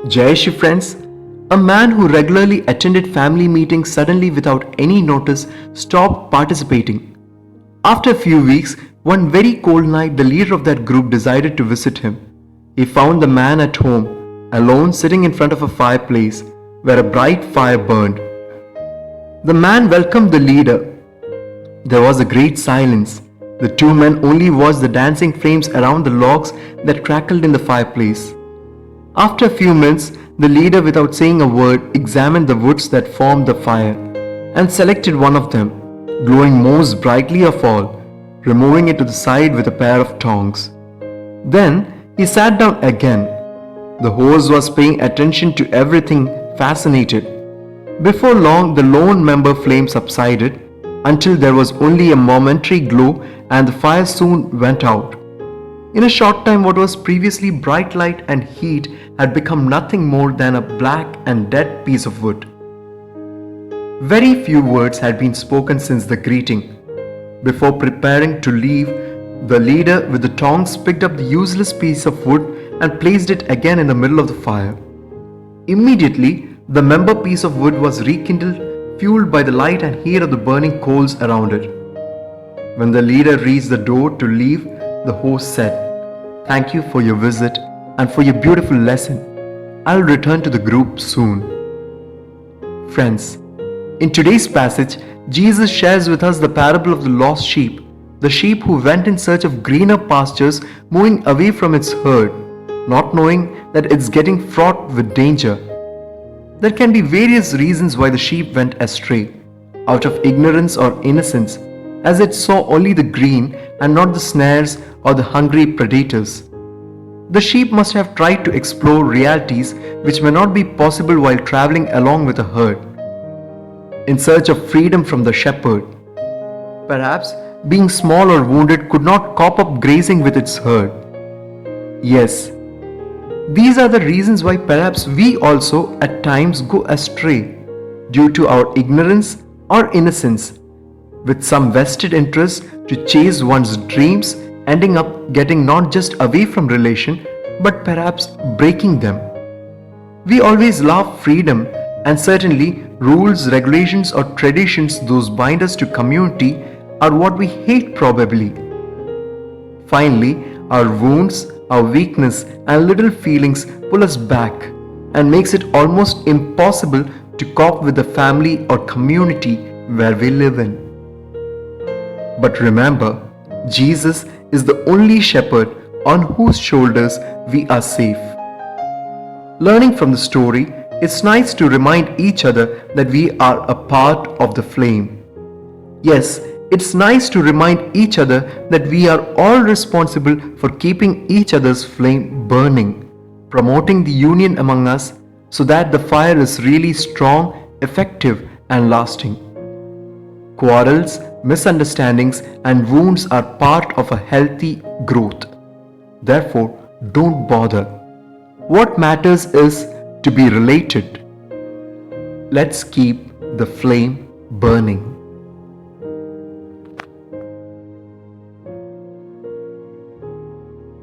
Jai Shri friends, a man who regularly attended family meetings suddenly without any notice stopped participating. After a few weeks, one very cold night, the leader of that group decided to visit him. He found the man at home, alone sitting in front of a fireplace where a bright fire burned. The man welcomed the leader. There was a great silence. The two men only watched the dancing flames around the logs that crackled in the fireplace. After a few minutes, the leader, without saying a word, examined the woods that formed the fire and selected one of them, glowing most brightly of all, removing it to the side with a pair of tongs. Then he sat down again. The host was paying attention to everything, fascinated. Before long, the lone member flame subsided until there was only a momentary glow and the fire soon went out. In a short time, what was previously bright light and heat had become nothing more than a black and dead piece of wood. Very few words had been spoken since the greeting. Before preparing to leave, the leader with the tongs picked up the useless piece of wood and placed it again in the middle of the fire. Immediately, the member piece of wood was rekindled, fueled by the light and heat of the burning coals around it. When the leader reached the door to leave, the host said, "Thank you for your visit and for your beautiful lesson. I'll return to the group soon." Friends, in today's passage, Jesus shares with us the parable of the lost sheep, the sheep who went in search of greener pastures, moving away from its herd, not knowing that it's getting fraught with danger. There can be various reasons why the sheep went astray, out of ignorance or innocence, as it saw only the green and not the snares or the hungry predators. The sheep must have tried to explore realities which may not be possible while traveling along with a herd, in search of freedom from the shepherd. Perhaps being small or wounded could not cope up grazing with its herd. Yes, these are the reasons why perhaps we also at times go astray due to our ignorance or innocence, with some vested interest to chase one's dreams, ending up getting not just away from relation but perhaps breaking them. We always love freedom, and certainly rules, regulations or traditions those bind us to community are what we hate probably. Finally, our wounds, our weakness and little feelings pull us back and makes it almost impossible to cope with the family or community where we live in. But remember, Jesus is the only shepherd on whose shoulders we are safe. Learning from the story, it's nice to remind each other that we are a part of the flame. Yes, it's nice to remind each other that we are all responsible for keeping each other's flame burning, promoting the union among us so that the fire is really strong, effective and lasting. Quarrels, misunderstandings and wounds are part of a healthy growth. Therefore, don't bother. What matters is to be related. Let's keep the flame burning.